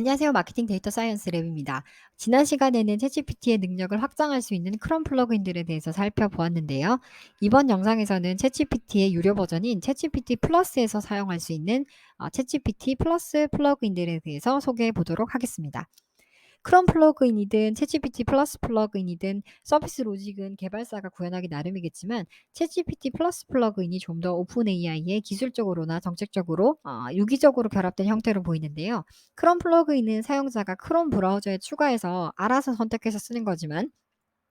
안녕하세요. 마케팅 데이터 사이언스 랩입니다. 지난 시간에는 챗GPT의 능력을 확장할 수 있는 크롬 플러그인들에 대해서 살펴보았는데요. 이번 영상에서는 챗GPT의 유료 버전인 챗GPT 플러스에서 사용할 수 있는 챗GPT 플러스 플러그인들에 대해서 소개해 보도록 하겠습니다. 크롬 플러그인이든 챗GPT 플러스 플러그인이든 서비스 로직은 개발사가 구현하기 나름이겠지만 챗GPT 플러스 플러그인이 좀 더 오픈 AI의 기술적으로나 정책적으로 유기적으로 결합된 형태로 보이는데요. 크롬 플러그인은 사용자가 크롬 브라우저에 추가해서 알아서 선택해서 쓰는 거지만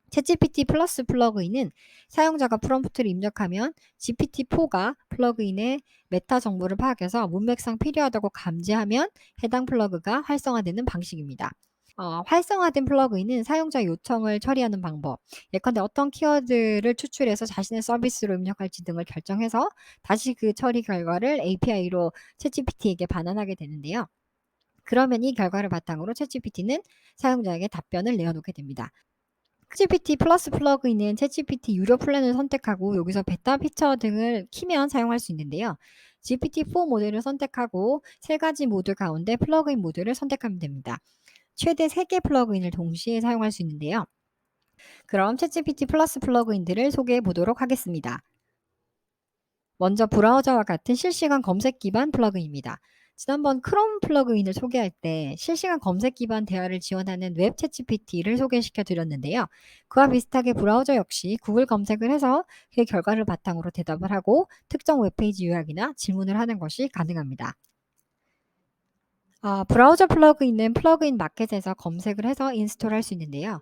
챗GPT 플러스 플러그인은 사용자가 프롬프트를 입력하면 GPT-4가 플러그인의 메타 정보를 파악해서 문맥상 필요하다고 감지하면 해당 플러그가 활성화되는 방식입니다. 활성화된 플러그인은 사용자 요청을 처리하는 방법, 예컨대 어떤 키워드를 추출해서 자신의 서비스로 입력할지 등을 결정해서 다시 그 처리 결과를 API로 챗GPT에게 반환하게 되는데요. 그러면 이 결과를 바탕으로 챗GPT는 사용자에게 답변을 내어놓게 됩니다. 챗GPT 플러스 플러그인은 챗GPT 유료 플랜을 선택하고 여기서 베타 피처 등을 키면 사용할 수 있는데요. GPT-4 모델을 선택하고 세 가지 모드 가운데 플러그인 모드를 선택하면 됩니다. 최대 3개 플러그인을 동시에 사용할 수 있는데요. 그럼 챗GPT 플러스 플러그인들을 소개해 보도록 하겠습니다. 먼저 브라우저와 같은 실시간 검색 기반 플러그인입니다. 지난번 크롬 플러그인을 소개할 때 실시간 검색 기반 대화를 지원하는 웹 챗GPT를 소개시켜 드렸는데요. 그와 비슷하게 브라우저 역시 구글 검색을 해서 그 결과를 바탕으로 대답을 하고 특정 웹페이지 요약이나 질문을 하는 것이 가능합니다. 브라우저 플러그인은 플러그인 마켓에서 검색을 해서 인스톨할 수 있는데요.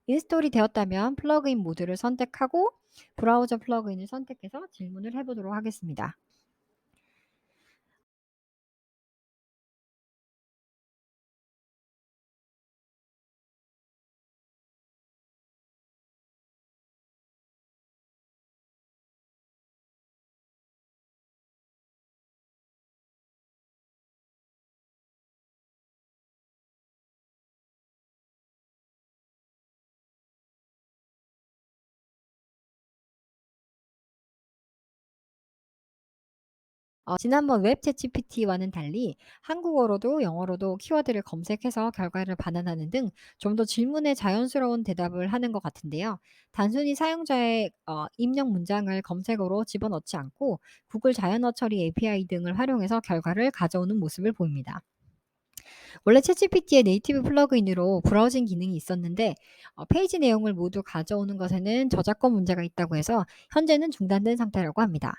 인스톨이 되었다면 플러그인 모드를 선택하고 브라우저 플러그인을 선택해서 질문을 해보도록 하겠습니다. 지난번 웹 챗GPT와는 달리 한국어로도 영어로도 키워드를 검색해서 결과를 반환하는 등 좀 더 질문에 자연스러운 대답을 하는 것 같은데요. 단순히 사용자의 입력 문장을 검색어로 집어넣지 않고 구글 자연어 처리 API 등을 활용해서 결과를 가져오는 모습을 보입니다. 원래 챗GPT의 네이티브 플러그인으로 브라우징 기능이 있었는데 페이지 내용을 모두 가져오는 것에는 저작권 문제가 있다고 해서 현재는 중단된 상태라고 합니다.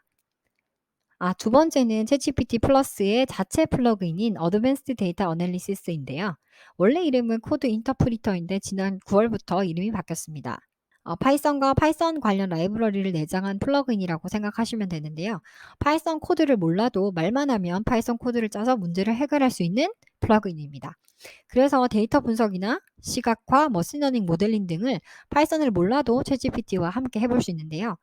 두 번째는 챗GPT 플러스의 자체 플러그인인 어드밴스드 데이터 어널리시스인데요. 원래 이름은 코드 인터프리터인데 지난 9월부터 이름이 바뀌었습니다. 파이썬과 파이썬 관련 라이브러리를 내장한 플러그인이라고 생각하시면 되는데요. 파이썬 코드를 몰라도 말만 하면 파이썬 코드를 짜서 문제를 해결할 수 있는 플러그인입니다. 그래서 데이터 분석이나 시각화, 머신러닝 모델링 등을 파이썬을 몰라도 챗GPT와 함께 해볼 수 있는데요.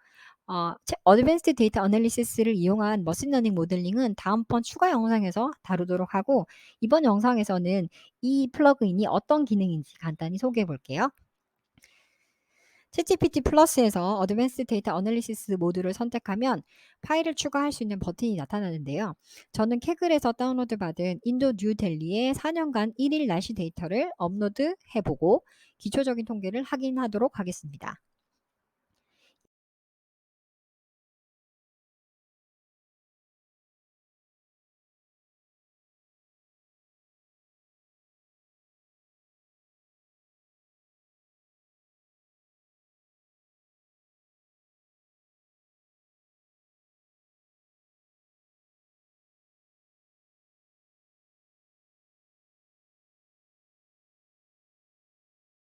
어드밴스드 데이터 어널리시스를 이용한 머신러닝 모델링은 다음번 추가 영상에서 다루도록 하고 이번 영상에서는 이 플러그인이 어떤 기능인지 간단히 소개해 볼게요. 챗GPT 플러스에서 어드밴스드 데이터 어널리시스 모드를 선택하면 파일을 추가할 수 있는 버튼이 나타나는데요. 저는 캐글에서 다운로드 받은 인도 뉴델리의 4년간 1일 날씨 데이터를 업로드 해보고 기초적인 통계를 확인하도록 하겠습니다.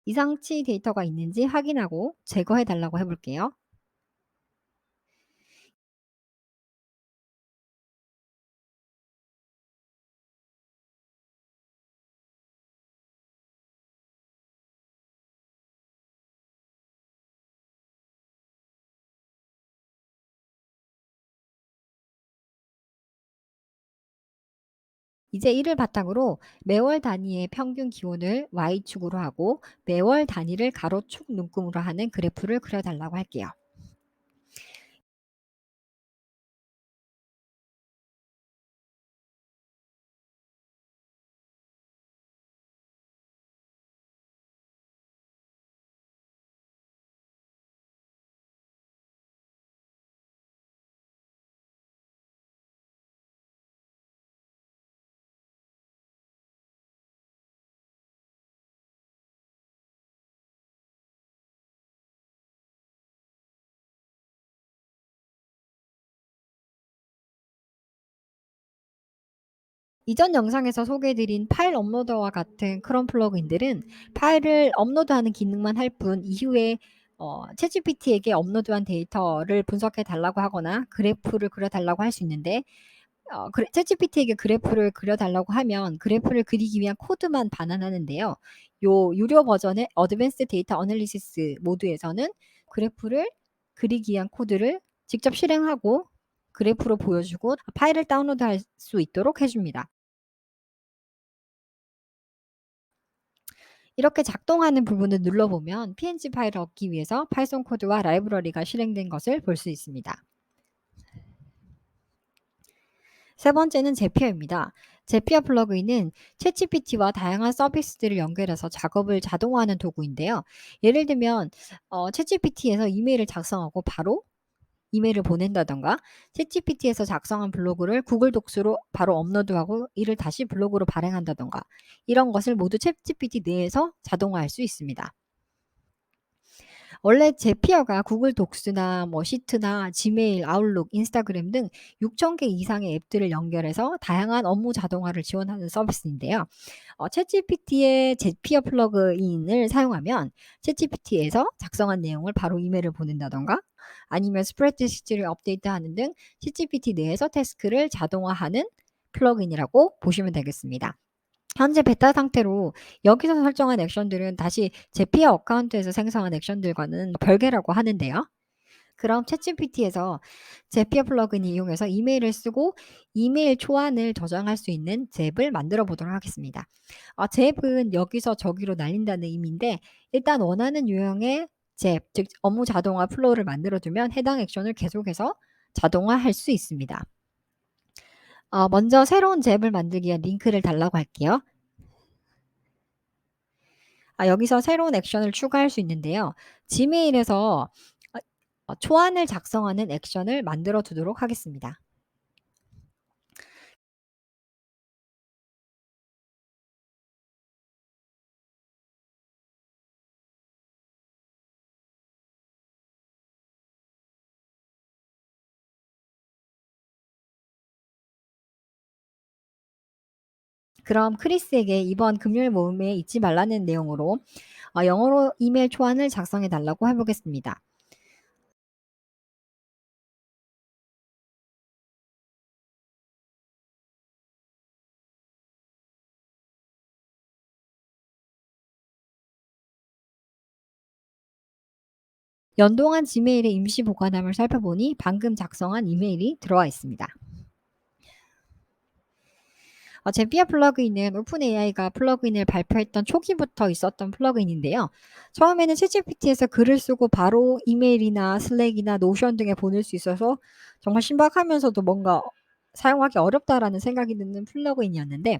이상치 데이터가 있는지 확인하고 제거해 달라고 해볼게요. 이제 이를 바탕으로 매월 단위의 평균 기온을 Y축으로 하고 매월 단위를 가로축 눈금으로 하는 그래프를 그려달라고 할게요. 이전 영상에서 소개해드린 파일 업로더와 같은 크롬 플러그인들은 파일을 업로드하는 기능만 할 뿐 이후에 챗GPT에게 업로드한 데이터를 분석해 달라고 하거나 그래프를 그려 달라고 할 수 있는데 챗GPT에게 그래프를 그려 달라고 하면 그래프를 그리기 위한 코드만 반환하는데요. 요 유료 버전의 어드밴스드 데이터 어널리시스 모드에서는 그래프를 그리기 위한 코드를 직접 실행하고 그래프로 보여주고 파일을 다운로드할 수 있도록 해줍니다. 이렇게 작동하는 부분을 눌러보면 png 파일을 얻기 위해서 파이썬 코드와 라이브러리가 실행된 것을 볼 수 있습니다. 세 번째는 제피어입니다. 제피어 플러그인은 챗GPT와 다양한 서비스들을 연결해서 작업을 자동화하는 도구인데요. 예를 들면 챗GPT에서 이메일을 작성하고 바로 이메일을 보낸다던가 챗GPT에서 작성한 블로그를 구글 독스로 바로 업로드하고 이를 다시 블로그로 발행한다던가 이런 것을 모두 챗GPT 내에서 자동화할 수 있습니다. 원래 제피어가 구글 독스나 뭐 시트나 지메일, 아웃룩, 인스타그램 등 6천 개 이상의 앱들을 연결해서 다양한 업무 자동화를 지원하는 서비스인데요. 챗GPT의 제피어 플러그인을 사용하면 챗GPT에서 작성한 내용을 바로 이메일을 보낸다던가 아니면 스프레드시트를 업데이트하는 등 챗GPT 내에서 태스크를 자동화하는 플러그인이라고 보시면 되겠습니다. 현재 베타 상태로 여기서 설정한 액션들은 다시 제피어 어카운트에서 생성한 액션들과는 별개라고 하는데요. 그럼 챗GPT에서 제피어 플러그인 이용해서 이메일을 쓰고 이메일 초안을 저장할 수 있는 잽을 만들어 보도록 하겠습니다. 잽은 여기서 저기로 날린다는 의미인데 일단 원하는 유형의 잽, 즉 업무 자동화 플로우를 만들어 두면 해당 액션을 계속해서 자동화할 수 있습니다. 먼저 새로운 잽을 만들기 위한 링크를 달라고 할게요. 여기서 새로운 액션을 추가할 수 있는데요. 지메일에서 초안을 작성하는 액션을 만들어 두도록 하겠습니다. 그럼 크리스에게 이번 금요일 모임에 잊지 말라는 내용으로 영어로 이메일 초안을 작성해 달라고 해보겠습니다. 연동한 지메일의 임시 보관함을 살펴보니 방금 작성한 이메일이 들어와 있습니다. 제피어 플러그인은 오픈AI가 플러그인을 발표했던 초기부터 있었던 플러그인인데요. 처음에는 챗GPT에서 글을 쓰고 바로 이메일이나 슬랙이나 노션 등에 보낼 수 있어서 정말 신박하면서도 뭔가 사용하기 어렵다라는 생각이 드는 플러그인이었는데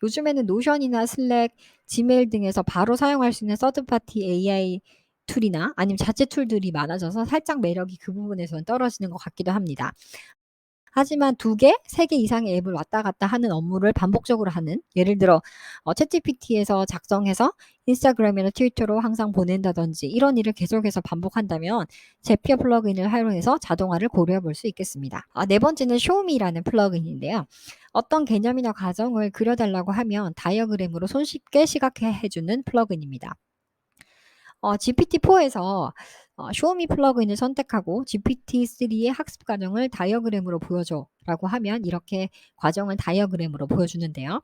요즘에는 노션이나 슬랙, 지메일 등에서 바로 사용할 수 있는 서드파티 AI 툴이나 아니면 자체 툴들이 많아져서 살짝 매력이 그 부분에서는 떨어지는 것 같기도 합니다. 하지만 2 개, 3개 이상의 앱을 왔다 갔다 하는 업무를 반복적으로 하는 예를 들어 챗GPT에서 작성해서 인스타그램이나 트위터로 항상 보낸다든지 이런 일을 계속해서 반복한다면 제피어 플러그인을 활용해서 자동화를 고려해 볼 수 있겠습니다. 네 번째는 쇼미라는 플러그인인데요. 어떤 개념이나 과정을 그려 달라고 하면 다이어그램으로 손쉽게 시각해 주는 플러그인입니다. GPT-4에서 쇼미 플러그인을 선택하고 GPT-3의 학습 과정을 다이어그램으로 보여줘라고 하면 이렇게 과정을 다이어그램으로 보여주는데요.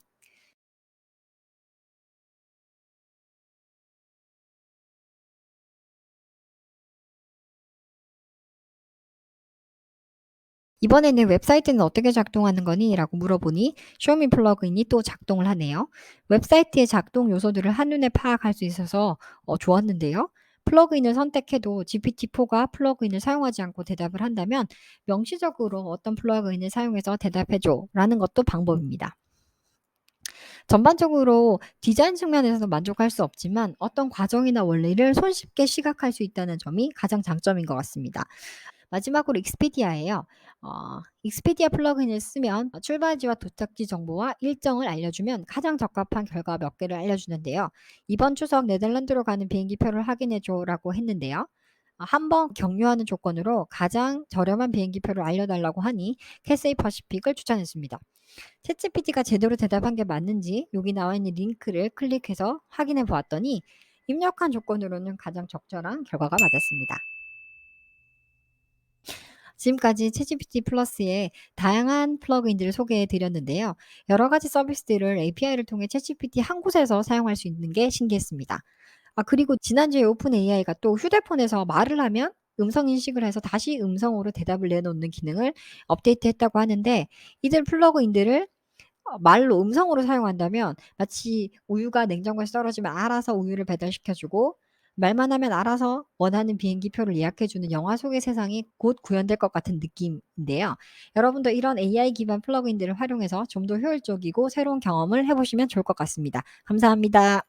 이번에는 웹사이트는 어떻게 작동하는 거니? 라고 물어보니 쇼미 플러그인이 또 작동을 하네요. 웹사이트의 작동 요소들을 한눈에 파악할 수 있어서 좋았는데요. 플러그인을 선택해도 GPT-4가 플러그인을 사용하지 않고 대답을 한다면 명시적으로 어떤 플러그인을 사용해서 대답해줘 라는 것도 방법입니다. 전반적으로 디자인 측면에서도 만족할 수 없지만 어떤 과정이나 원리를 손쉽게 시각할 수 있다는 점이 가장 장점인 것 같습니다. 마지막으로 익스피디아예요. 익스피디아 플러그인을 쓰면 출발지와 도착지 정보와 일정을 알려주면 가장 적합한 결과 몇 개를 알려주는데요. 이번 추석 네덜란드로 가는 비행기표를 확인해줘라고 했는데요. 한 번 경유하는 조건으로 가장 저렴한 비행기표를 알려달라고 하니 캐세이 퍼시픽을 추천했습니다. 챗GPT가 제대로 대답한 게 맞는지 여기 나와 있는 링크를 클릭해서 확인해 보았더니 입력한 조건으로는 가장 적절한 결과가 맞았습니다. 지금까지 챗GPT 플러스의 다양한 플러그인들을 소개해 드렸는데요. 여러 가지 서비스들을 API를 통해 챗GPT 한 곳에서 사용할 수 있는 게 신기했습니다. 그리고 지난주에 오픈 AI가 또 휴대폰에서 말을 하면 음성 인식을 해서 다시 음성으로 대답을 내놓는 기능을 업데이트했다고 하는데, 이들 플러그인들을 말로 음성으로 사용한다면 마치 우유가 냉장고에서 떨어지면 알아서 우유를 배달시켜 주고, 말만 하면 알아서 원하는 비행기 표를 예약해 주는 영화 속의 세상이 곧 구현될 것 같은 느낌인데요. 여러분도 이런 AI 기반 플러그인들을 활용해서 좀 더 효율적이고 새로운 경험을 해 보시면 좋을 것 같습니다. 감사합니다.